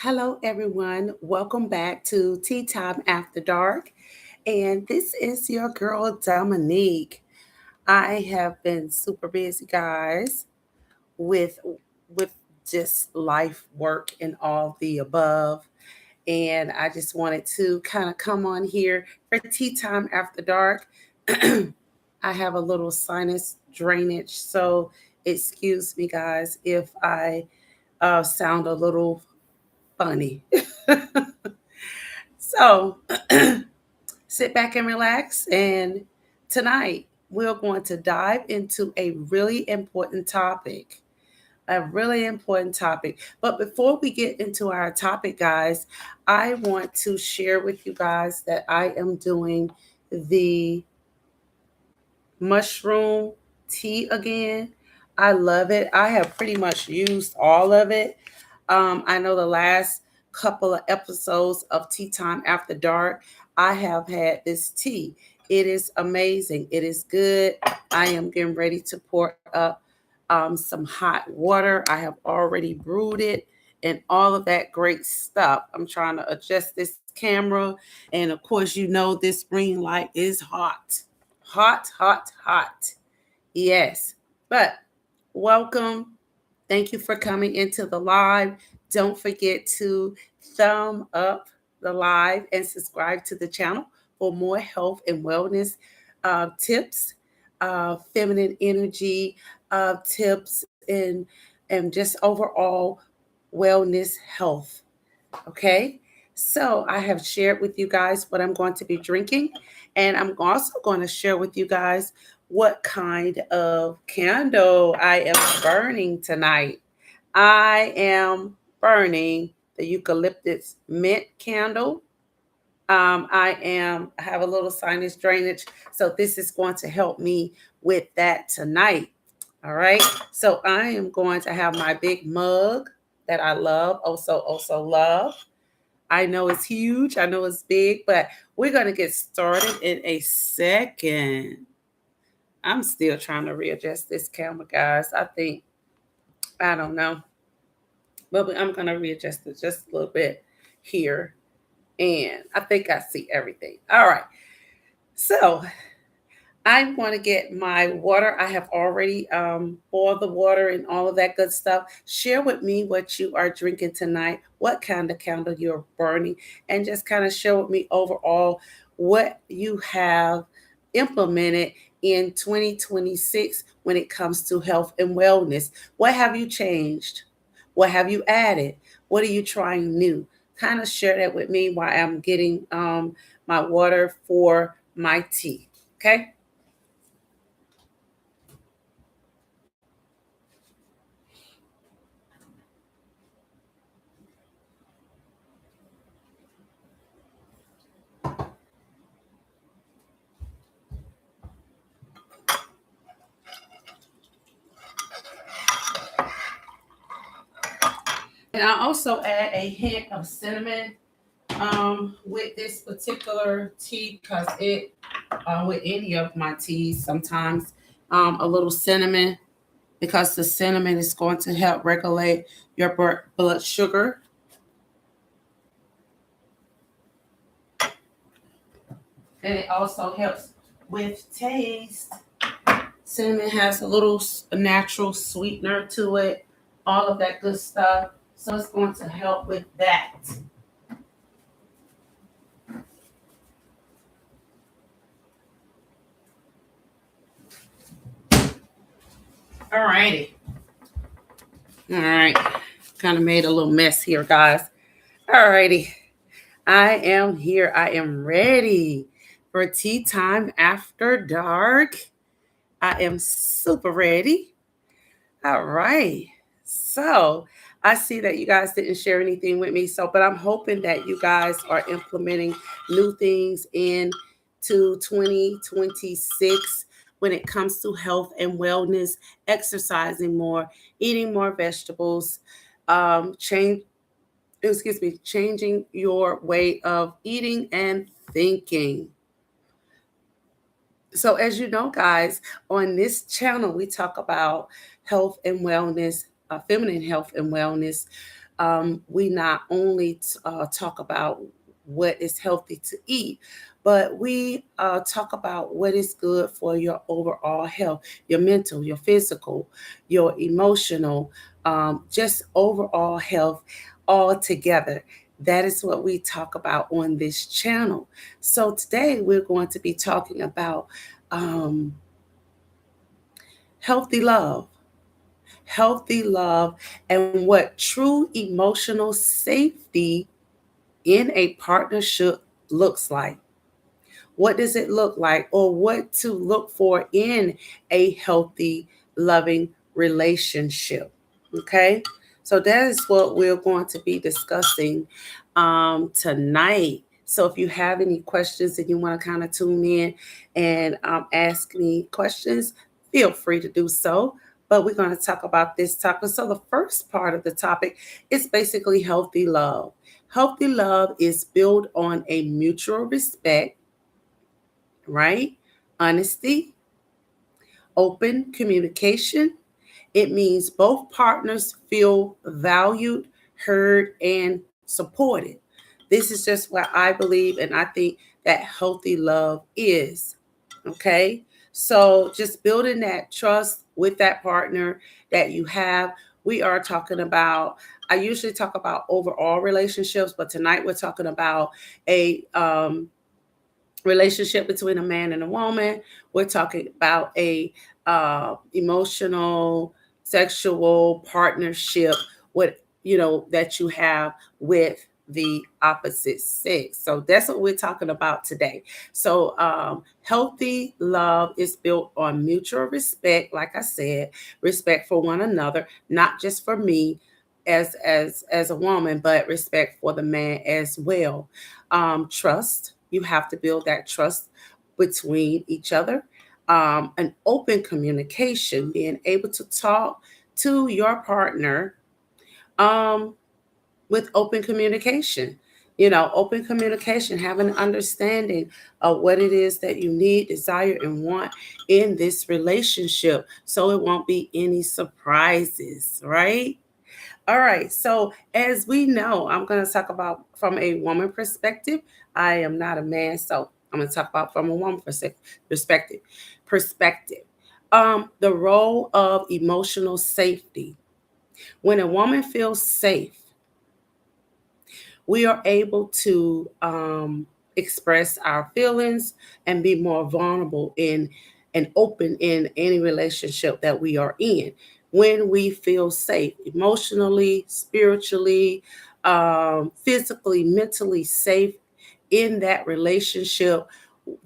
Hello, everyone. Welcome back to Tea Time After Dark. And this is your girl, Dominique. I have been super busy, guys, with with just life, work, and all the above. And I just wanted to kind of come on here for Tea Time After Dark. I have a little sinus drainage, so excuse me, guys, if I sound a little funny. So sit back and relax. And tonight, we're going to dive into a really important topic. A really important topic. But before we get into our topic, guys, I want to share with you guys that I am doing the mushroom tea again. I love it. I have pretty much used all of it. I know the last couple of episodes of Tea Time After Dark, I have had this tea. It is amazing. It is good. I am getting ready to pour up some hot water. I have already brewed it and all of that great stuff. I'm trying to adjust this camera. And of course, you know, this ring light is hot. Hot, hot, hot. Yes. But welcome. Thank you for coming into the live. Don't forget to thumb up the live and subscribe to the channel for more health and wellness tips, feminine energy tips, and just overall wellness health. Okay. So I have shared with you guys what I'm going to be drinking, and I'm also going to share with you guys what kind of candle I am burning tonight. I am burning the eucalyptus mint candle. I have a little sinus drainage, so this is going to help me with that tonight. All right. So I am going to have my big mug that I love, also love. I know it's huge, I know it's big, but we're going to get started in a second. I'm still trying to readjust this camera, guys. I don't know, but I'm going to readjust it just a little bit here. And I think I see everything. All right. So I want to get my water. I have already boiled the water and all of that good stuff. Share with me what you are drinking tonight, what kind of candle you're burning, and just kind of share with me overall what you have implemented in 2026 when it comes to health and wellness. What have you changed? What have you added? What are you trying new? Kind of share that with me while I'm getting my water for my tea. Okay. And I also add a hint of cinnamon with this particular tea because with any of my teas, sometimes a little cinnamon because the cinnamon is going to help regulate your blood sugar. And it also helps with taste. Cinnamon has a little natural sweetener to it, all of that good stuff. So it's going to help with that. All righty. All right. Kind of made a little mess here, guys. All righty. I am here. I am ready for tea time after dark. I am super ready. All right. So I see that you guys didn't share anything with me. So, but I'm hoping that you guys are implementing new things into 2026 when it comes to health and wellness, exercising more, eating more vegetables, change changing your way of eating and thinking. So, as you know, guys, on this channel, we talk about health and wellness, feminine health and wellness, we not only talk about what is healthy to eat, but we talk about what is good for your overall health, your mental, your physical, your emotional, just overall health all together. That is what we talk about on this channel. So today we're going to be talking about um, healthy love, healthy love, and what true emotional safety in a partnership looks like. What does it look like, or what to look for in a healthy, loving relationship? Okay, so that is what we're going to be discussing tonight. So if you have any questions and you want to kind of tune in and ask me questions, feel free to do so. But we're going to talk about this topic. So the first part of the topic is basically healthy love. Healthy love is built on a mutual respect, right? Honesty, open communication. It means both partners feel valued, heard, and supported. This is just what I believe, and I think that healthy love is. Okay. So just building that trust with that partner that you have. We are talking about, I usually talk about overall relationships, but tonight we're talking about a relationship between a man and a woman. We're talking about a emotional, sexual partnership with that you have with the opposite sex. So that's what we're talking about today. So healthy love is built on mutual respect, like I said, respect for one another, not just for me as a woman, but respect for the man as well. Trust. You have to build that trust between each other. An open communication, being able to talk to your partner um, with open communication. Open communication, having an understanding of what it is that you need, desire, and want in this relationship so it won't be any surprises, right? All right. So, as we know, I'm going to talk about from a woman perspective. I am not a man, so I'm going to talk about from a woman perspective. Perspective. The role of emotional safety. When a woman feels safe, we are able to express our feelings and be more vulnerable in and open in any relationship that we are in. When we feel safe, emotionally, spiritually, physically, mentally safe in that relationship,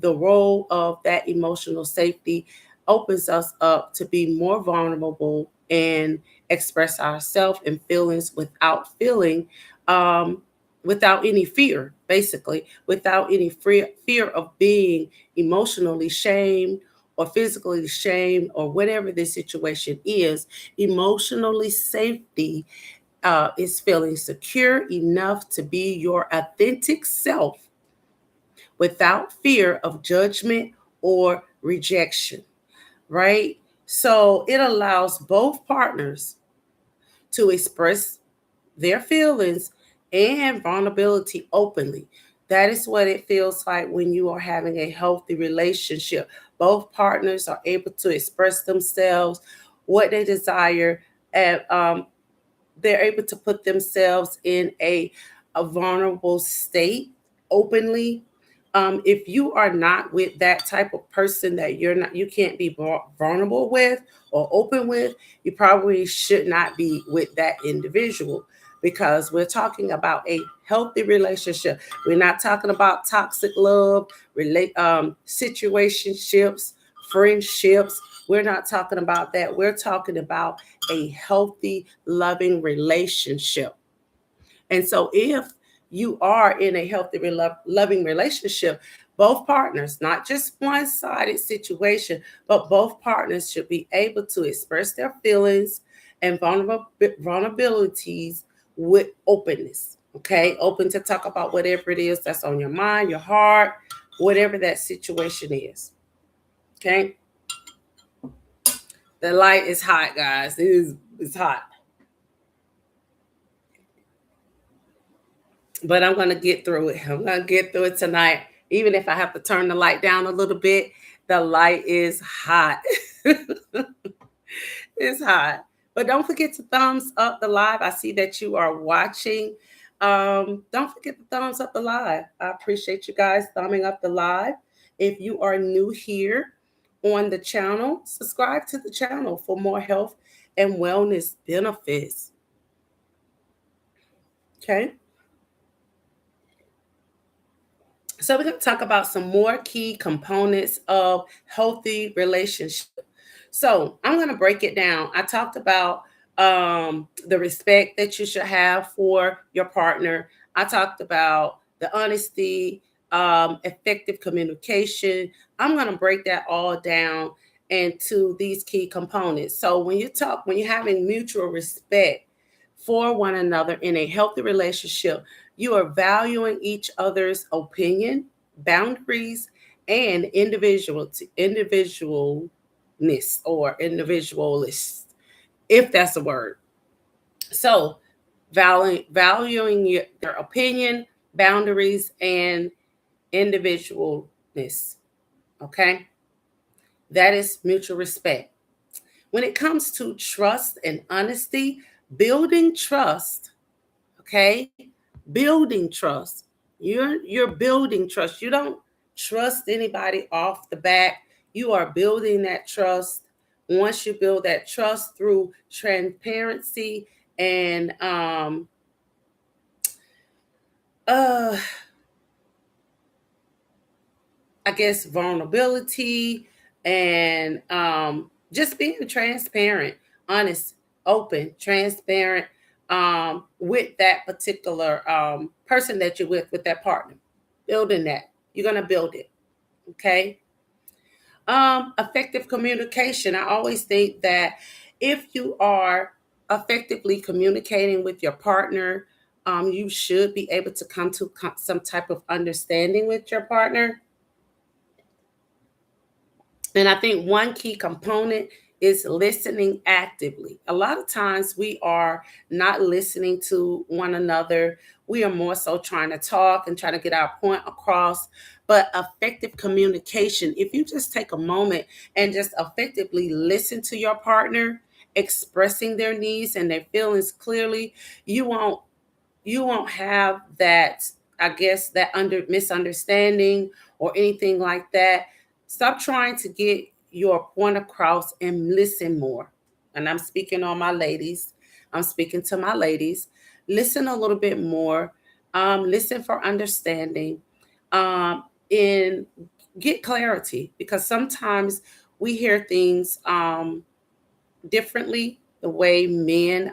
the role of that emotional safety opens us up to be more vulnerable and express ourselves and feelings without feeling um, without any fear, basically, without any fear of being emotionally shamed or physically shamed or whatever the situation is. Emotionally safety is feeling secure enough to be your authentic self without fear of judgment or rejection, right? So it allows both partners to express their feelings and vulnerability openly. That is what it feels like when you are having a healthy relationship. Both partners are able to express themselves, what they desire, and they're able to put themselves in a vulnerable state openly. If you are not with that type of person that you can't be vulnerable with or open with, you probably should not be with that individual, because we're talking about a healthy relationship. We're not talking about toxic love, situationships, friendships. We're not talking about that. We're talking about a healthy, loving relationship. And so, if you are in a healthy, loving relationship, both partners, not just one sided situation, but both partners should be able to express their feelings and vulnerabilities with openness. Okay. Open to talk about whatever it is that's on your mind, your heart, whatever that situation is. Okay. The light is hot, guys. It's hot. but I'm going to get through it. I'm going to get through it tonight. Even if I have to turn the light down a little bit, the light is hot. It's hot. But don't forget to thumbs up the live. I see that you are watching. Don't forget to thumbs up the live. I appreciate you guys thumbing up the live. If you are new here on the channel, subscribe to the channel for more health and wellness benefits. Okay. So we're going to talk about some more key components of healthy relationship. So I'm going to break it down. I talked about the respect that you should have for your partner. I talked about the honesty, effective communication. I'm going to break that all down into these key components. So when you're having mutual respect for one another in a healthy relationship, you are valuing each other's opinion, boundaries, and individualness or individualist, if that's a word. So, valuing their opinion, boundaries, and individualness. Okay, that is mutual respect. When it comes to trust and honesty, building trust. Okay, building trust. You're building trust. You don't trust anybody off the bat. You are building that trust. Once you build that trust through transparency and uh I guess vulnerability and just being transparent, honest, open, transparent with that particular person that you're with that partner. Building that. You're going to build it. Okay. Effective communication. I always think that if you are effectively communicating with your partner, you should be able to come to some type of understanding with your partner. And I think one key component is listening actively. A lot of times we are not listening to one another. We are more so trying to talk and trying to get our point across. But effective communication, if you just take a moment and just effectively listen to your partner, expressing their needs and their feelings clearly, you won't have that, I guess, that misunderstanding or anything like that. Stop trying to get your point across and listen more. And I'm speaking on my ladies. I'm speaking to my ladies. Listen a little bit more. Listen for understanding. And get clarity, because sometimes we hear things differently, the way men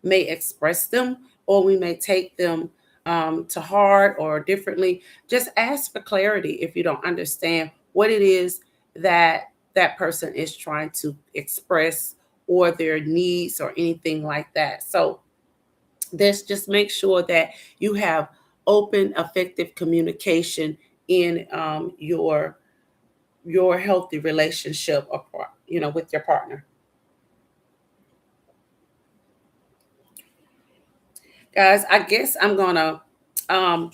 may express them, or we may take them to heart or differently. Just ask for clarity if you don't understand what it is that that person is trying to express, or their needs or anything like that. So let's just make sure that you have open, effective communication in your healthy relationship, or with your partner. Guys, I guess I'm gonna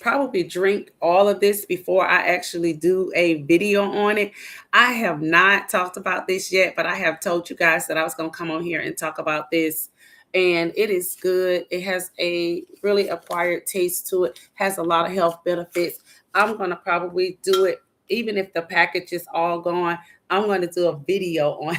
probably drink all of this before I actually do a video on it. I have not talked about this yet, but I have told you guys that I was gonna come on here and talk about this. And it is good. It has a really acquired taste to it, has a lot of health benefits. I'm gonna probably do it, even if the package is all gone. I'm gonna do a video on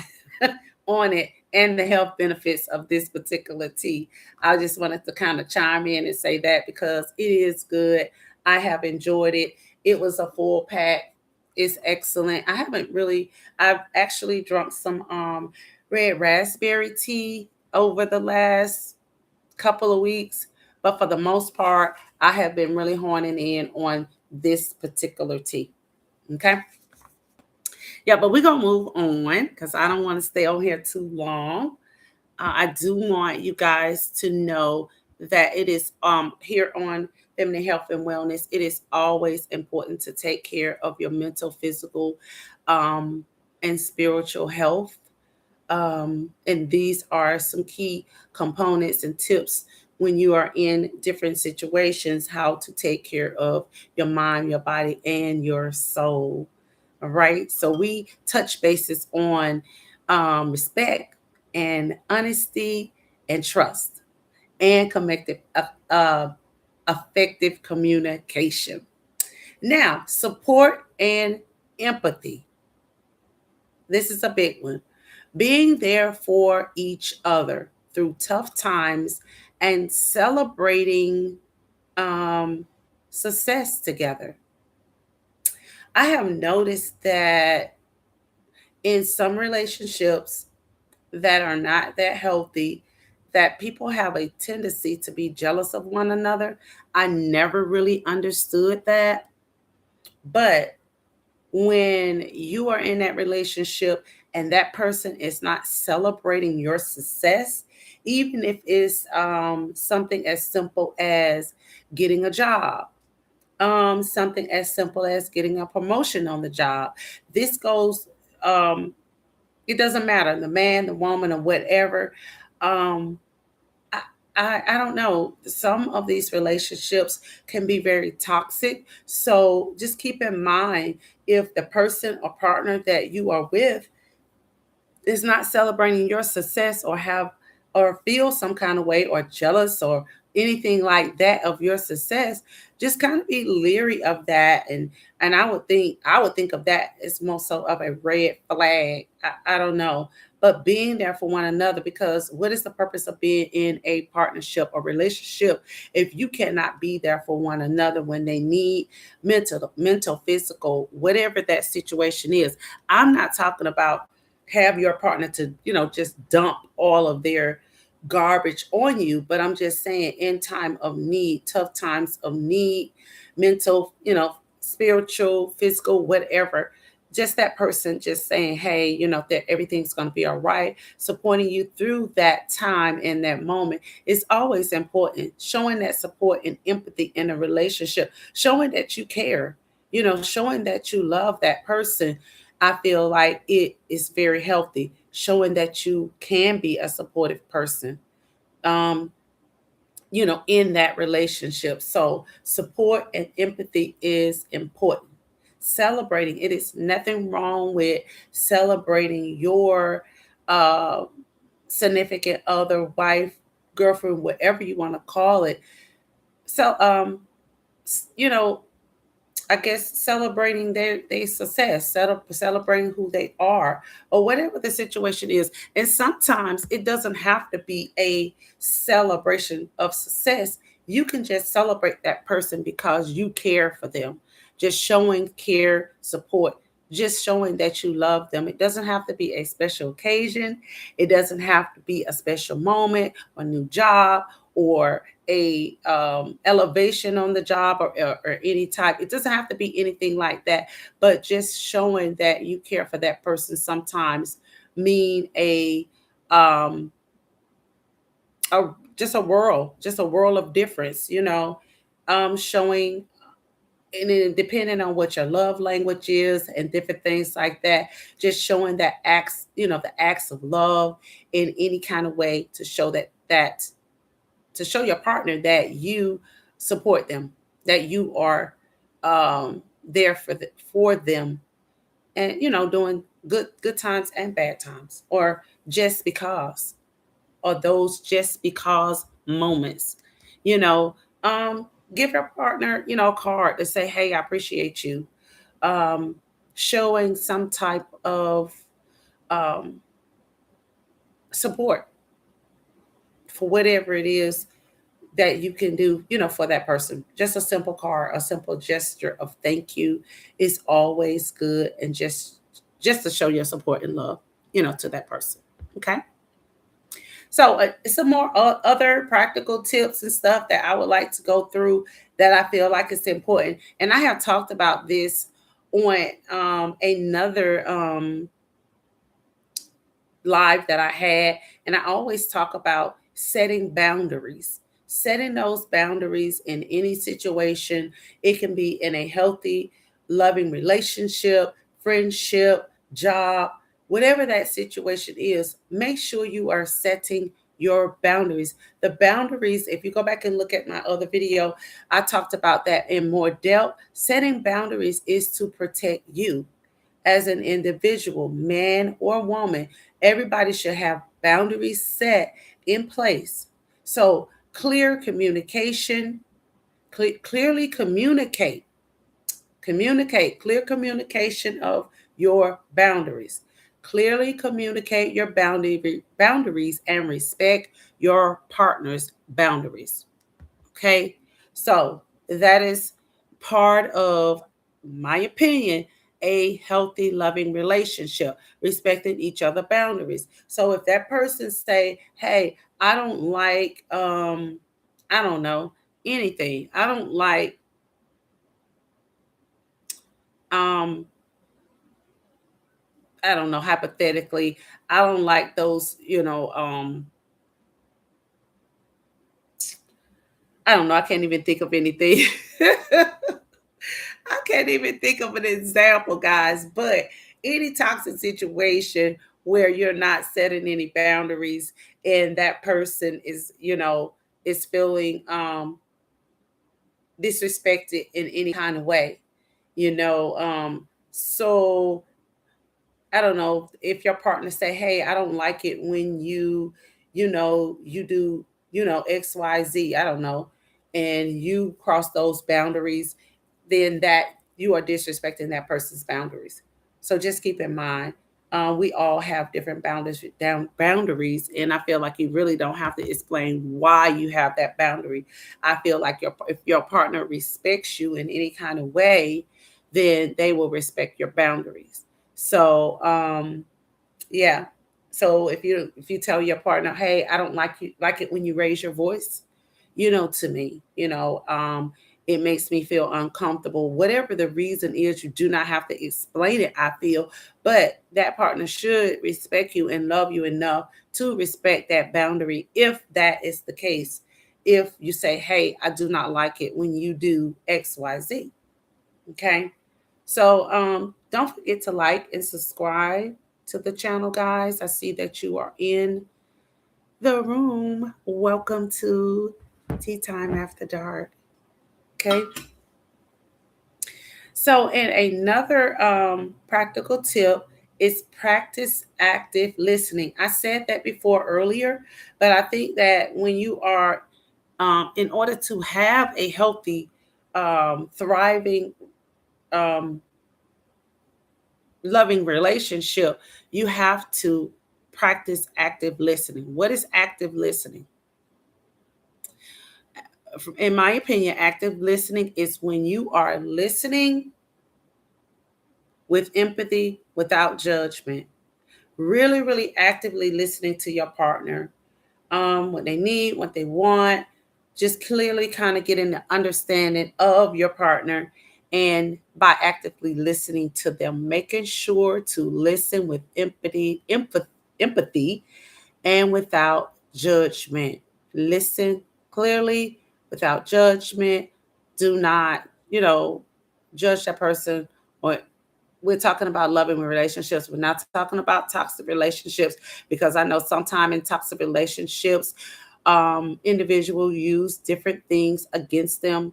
on it and the health benefits of this particular tea. I just wanted to kind of chime in and say that because it is good. I have enjoyed it. It was a full pack. It's excellent. I've actually drunk some red raspberry tea over the last couple of weeks, but for the most part, I have been really honing in on this particular tea. Okay. Yeah, but we're gonna move on because I don't want to stay on here too long. I do want you guys to know that it is here on Feminine Health and Wellness. It is always important to take care of your mental, physical, um, and spiritual health. And these are some key components and tips when you are in different situations, how to take care of your mind, your body, and your soul. All right. So we touch bases on respect and honesty and trust and connected, effective communication. Now, support and empathy. This is a big one. Being there for each other through tough times and celebrating um, success together. I have noticed that in some relationships that are not that healthy, that people have a tendency to be jealous of one another. I never really understood that. But when you are in that relationship and that person is not celebrating your success, even if it's something as simple as getting a job, something as simple as getting a promotion on the job, this goes, um, it doesn't matter, the man, the woman, or whatever. Um, I, I don't know. Some of these relationships can be very toxic. So just keep in mind, if the person or partner that you are with is not celebrating your success, or have or feel some kind of way or jealous or anything like that of your success, just kind of be leery of that. And I would think of that as more so of a red flag. I don't know. But being there for one another, because what is the purpose of being in a partnership or relationship if you cannot be there for one another when they need mental, physical, whatever that situation is? I'm not talking about have your partner to, just dump all of their garbage on you. But I'm just saying, in time of need, tough times of need, mental, spiritual, physical, whatever, just that person just saying, hey, that everything's going to be all right, supporting you through that time in that moment is always important. Showing that support and empathy in a relationship, showing that you care, showing that you love that person. I feel like it is very healthy, showing that you can be a supportive person, um, in that relationship. So, support and empathy is important. Celebrating, it is nothing wrong with celebrating your uh, significant other, wife, girlfriend, whatever you want to call it. So, you know, I guess celebrating their success, celebrating who they are, or whatever the situation is. And sometimes it doesn't have to be a celebration of success. You can just celebrate that person because you care for them, just showing care, support, just showing that you love them. It doesn't have to be a special occasion. It doesn't have to be a special moment, a new job, or a elevation on the job, or any type. It doesn't have to be anything like that, but just showing that you care for that person sometimes mean um, a just a world of difference. Showing, and then depending on what your love language is and different things like that, just showing that acts, the acts of love in any kind of way to show to show your partner that you support them, that you are there for them, and doing good times and bad times, or just because, or those just because moments. You know, um, give your partner, a card to say, "Hey, I appreciate you." Um, Showing some type of um, support for whatever it is that you can do, for that person. Just a simple card, a simple gesture of thank you is always good, and just to show your support and love, to that person. Okay. So some more other practical tips and stuff that I would like to go through that I feel like it's important. And I have talked about this on another live that I had, and I always talk about setting boundaries. Setting those boundaries in any situation. It can be in a healthy, loving relationship, friendship, job, whatever that situation is. Make sure you are setting your boundaries. The boundaries, if you go back and look at my other video, I talked about that in more depth. Setting boundaries is to protect you as an individual, man or woman. Everybody should have boundaries set in place. So, clear communication, clearly clear communication of your boundaries. Clearly communicate your boundaries and respect your partner's boundaries. Okay, so that is part of my opinion, a healthy loving relationship, respecting each other boundaries. So if that person say, hey, I don't like I don't know, anything, I don't like um I don't know, hypothetically, I don't like those, I don't know, I can't even think of anything. I can't even think of an example, guys, but any toxic situation where you're not setting any boundaries and that person is, is feeling disrespected in any kind of way, so I don't know if your partner say, "Hey, I don't like it when you do, XYZ, I don't know, and you cross those boundaries, then that you are disrespecting that person's boundaries." So just keep in mind, we all have different boundaries, and I feel like you really don't have to explain why you have that boundary. I feel like if your partner respects you in any kind of way, then they will respect your boundaries. So yeah. So if you tell your partner, hey, I don't like it when you raise your voice, to me, it makes me feel uncomfortable. Whatever the reason is, you do not have to explain it, I feel, but that partner should respect you and love you enough to respect that boundary if that is the case. If you say, hey, I do not like it when you do XYZ. Okay. So don't forget to like and subscribe to the channel, guys. I see that you are in the room. Welcome to Tea Time After Dark. Okay. So, and another practical tip is practice active listening. I said that before earlier, but I think that when you are, in order to have a healthy, thriving, um, loving relationship, you have to practice active listening. What is active listening? In my opinion, active listening is when you are listening with empathy, without judgment. Really, really actively listening to your partner, what they need, what they want, just clearly kind of getting the understanding of your partner. And by actively listening to them, making sure to listen with empathy and without judgment. Listen clearly without judgment. Do not, judge that person. Or we're talking about loving relationships. We're not talking about toxic relationships, because I know sometimes in toxic relationships, individual use different things against them.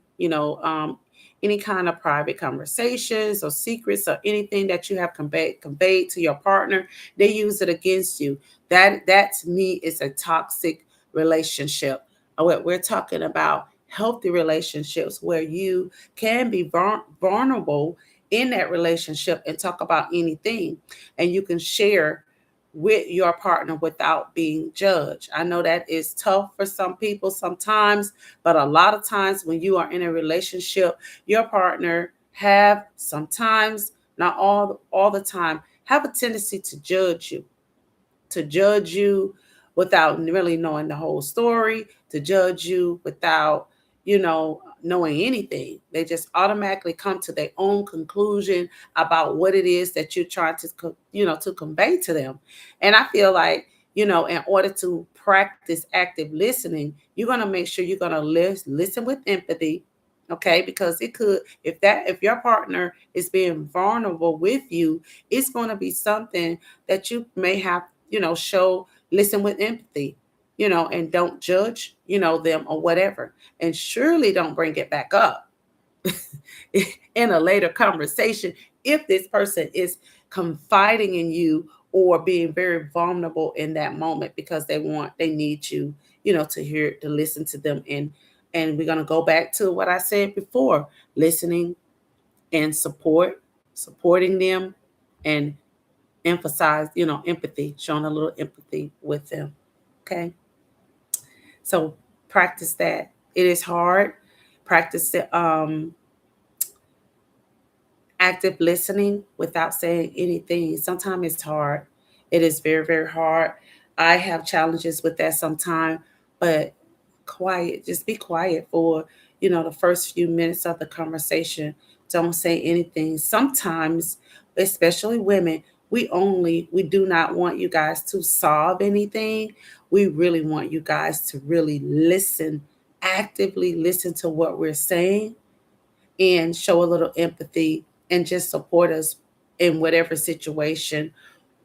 Any kind of private conversations or secrets or anything that you have conveyed to your partner, they use it against you. That to me is a toxic relationship. What we're talking about, healthy relationships where you can be vulnerable in that relationship and talk about anything, and you can share with your partner without being judged. I know that is tough for some people sometimes, but a lot of times when you are in a relationship, your partner have sometimes, not all the time, have a tendency to judge you without really knowing the whole story, to judge you without, knowing anything. They just automatically come to their own conclusion about what it is that you're trying to, to convey to them. And I feel like, in order to practice active listening, you're going to make sure you're going to listen with empathy. Okay, because it could, if your partner is being vulnerable with you, it's going to be something that you may have, show, listen with empathy. and don't judge, them or whatever. And surely don't bring it back up in a later conversation if this person is confiding in you or being very vulnerable in that moment because they need you, to hear, to listen to them. And we're going to go back to what I said before: listening and supporting them, and emphasize, empathy, showing a little empathy with them. Okay. So practice that. It is hard. Practice the active listening without saying anything. Sometimes it's hard. It is very, very hard. I have challenges with that sometimes, but quiet, just be quiet for, the first few minutes of the conversation. Don't say anything. Sometimes, especially women, we do not want you guys to solve anything. We really want you guys to really listen, actively listen to what we're saying, and show a little empathy and just support us in whatever situation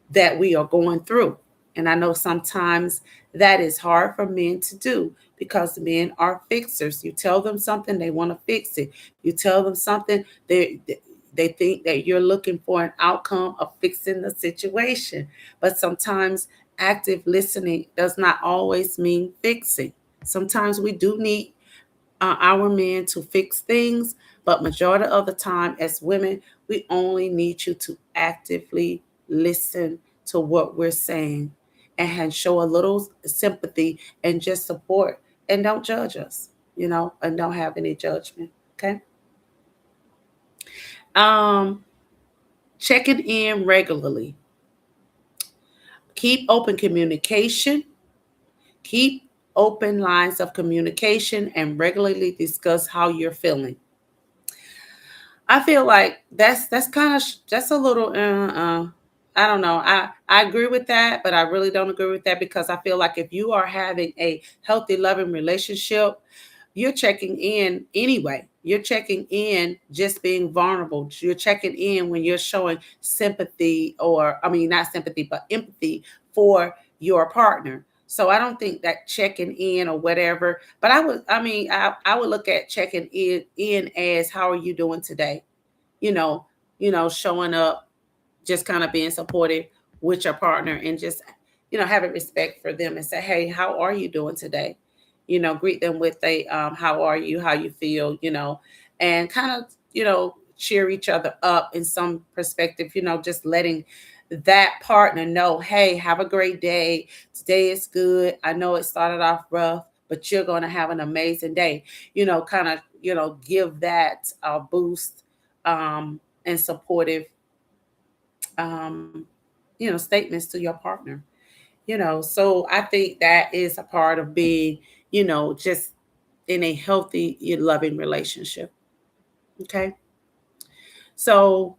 that we are going through. And I know sometimes that is hard for men to do because men are fixers. You tell them something, they want to fix it. You tell them something, they think that you're looking for an outcome of fixing the situation. But sometimes active listening does not always mean fixing. Sometimes we do need our men to fix things, but majority of the time as women, we only need you to actively listen to what we're saying and show a little sympathy and just support, and don't judge us, and don't have any judgment. Okay. Um, checking in regularly. Keep open communication. Keep open lines of communication and regularly discuss how you're feeling. I feel like that's kind of just a little. I don't know. I agree with that, but I really don't agree with that because I feel like if you are having a healthy, loving relationship, you're checking in anyway. You're checking in just being vulnerable. You're checking in when you're showing sympathy, or I mean, not sympathy, but empathy for your partner. So I don't think that checking in or whatever, but I would look at checking in as how are you doing today? You know, showing up, just kind of being supportive with your partner, and just having respect for them and say, hey, how are you doing today? Greet them with a how are you, how you feel, and kind of cheer each other up in some perspective, just letting that partner know, hey, have a great day, today is good, I know it started off rough, but you're going to have an amazing day, kind of give that boost, and supportive statements to your partner. So I think that is a part of being, just in a healthy, loving relationship. Okay. So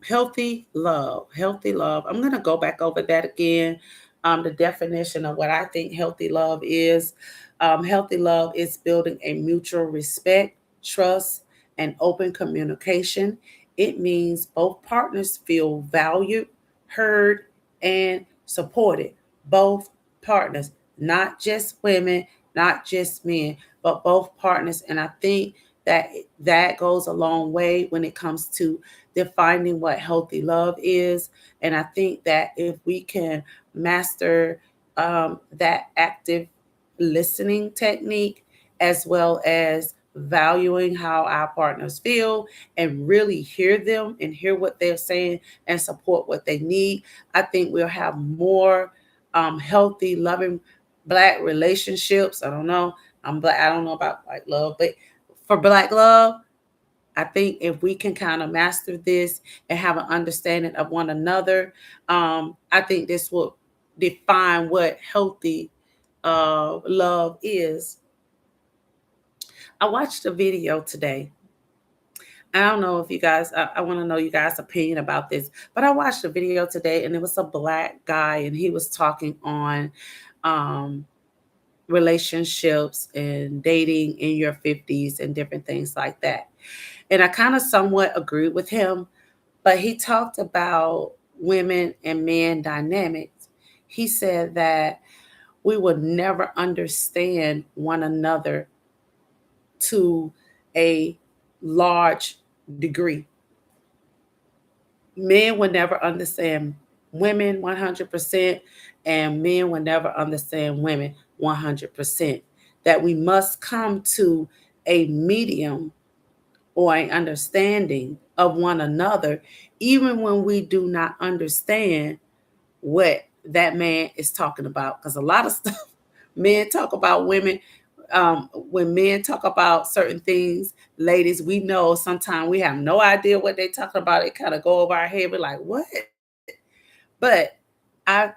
healthy love. I'm going to go back over that again. The definition of what I think healthy love is. Healthy love is building a mutual respect, trust, and open communication. It means both partners feel valued, heard, and supported. Both partners, not just women, not just men, but both partners. And I think that that goes a long way when it comes to defining what healthy love is. And I think that if we can master that active listening technique, as well as valuing how our partners feel and really hear them and hear what they're saying and support what they need, I think we'll have more healthy, loving Black relationships. I don't know. I'm Black. I don't know about Black love, but for Black love, I think if we can kind of master this and have an understanding of one another, I think this will define what healthy love is. I watched a video today. I don't know if you guys, I want to know you guys' opinion about this, but I watched a video today and it was a Black guy and he was talking on um, relationships and dating in your 50s and different things like that. And I kind of somewhat agreed with him, but he talked about women and men dynamics. he said that we would never understand one another to a large degree. Men would never understand women 100%, and men would never understand women 100%. That we must come to a medium or an understanding of one another, even when we do not understand what that man is talking about. Because a lot of stuff men talk about women, when men talk about certain things, ladies, we know sometimes we have no idea what they're talking about. It kind of go over our head. We're like, what? But I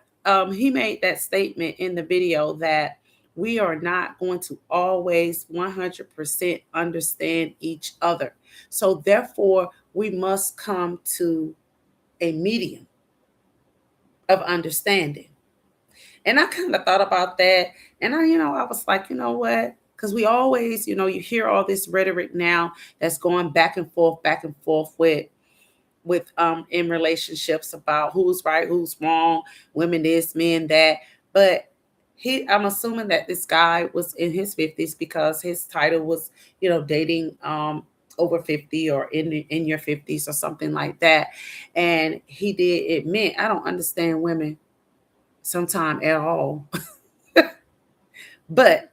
he made that statement in the video that we are not going to always 100% understand each other. So therefore, we must come to a medium of understanding. And I kind of thought about that. And I was like, you know what? Because we always, you hear all this rhetoric now that's going back and forth with in relationships about who's right, who's wrong, women this, men that. But I'm assuming that this guy was in his 50s because his title was, dating over 50 or in your 50s or something like that. And he did admit, I don't understand women sometime at all. But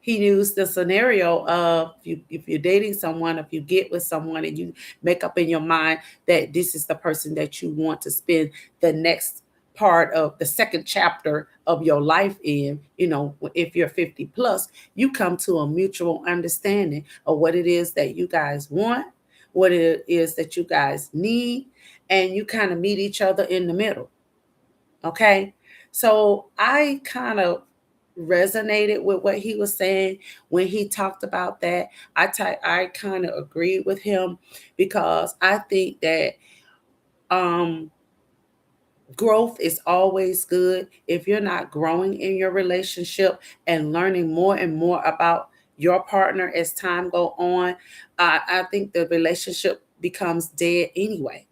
he used the scenario of if you're dating someone, if you get with someone and you make up in your mind that this is the person that you want to spend the next part of the second chapter of your life in, if you're 50 plus, you come to a mutual understanding of what it is that you guys want, what it is that you guys need, and you kind of meet each other in the middle. Okay. So I kind of resonated with what he was saying when he talked about that. I kind of agreed with him because I think that um growth is always good. If you're not growing in your relationship and learning more and more about your partner as time go on, I think the relationship becomes dead anyway.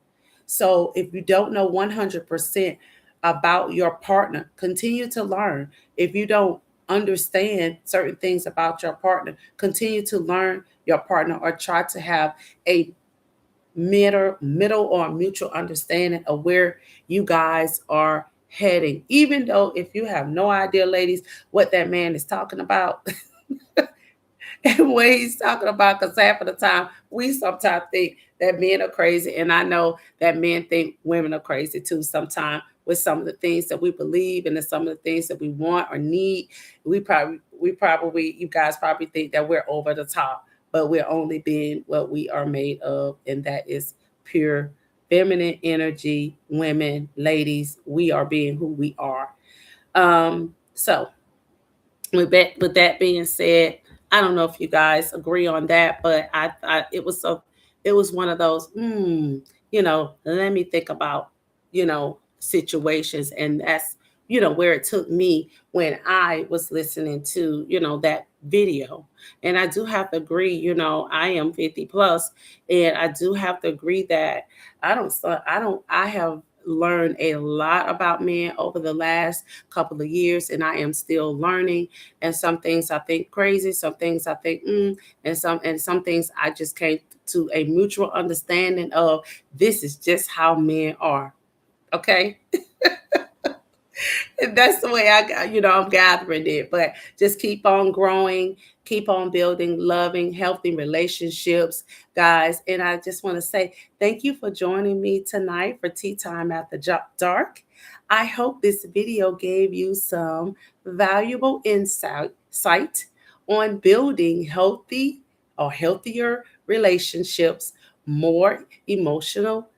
So if you don't know 100% about your partner, continue to learn. If you don't understand certain things about your partner, continue to learn your partner or try to have a middle or mutual understanding of where you guys are heading. Even though if you have no idea, ladies, what that man is talking about, and what he's talking about, because half of the time we sometimes think that men are crazy, and I know that men think women are crazy too sometimes with some of the things that we believe and some of the things that we want or need. We probably you guys probably think that we're over the top, but we're only being what we are made of, and that is pure feminine energy. Women, ladies, we are being who we are. So with that being said, I don't know if you guys agree on that, but it was one of those, let me think about, situations. And that's, where it took me when I was listening to, that video. And I do have to agree, I am 50 plus, and I do have to agree that I have learned a lot about men over the last couple of years, and I am still learning. And some things I think crazy, some things I think and some things I just came to a mutual understanding of, this is just how men are. Okay. That's the way I'm gathering it. But just keep on growing, keep on building loving, healthy relationships, guys. And I just want to say thank you for joining me tonight for Tea Time After Dark. I hope this video gave you some valuable insight on building healthy or healthier relationships, more emotional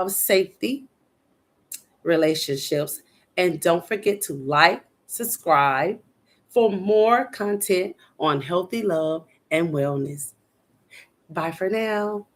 safety relationships. And don't forget to like, subscribe for more content on healthy love and wellness. Bye for now.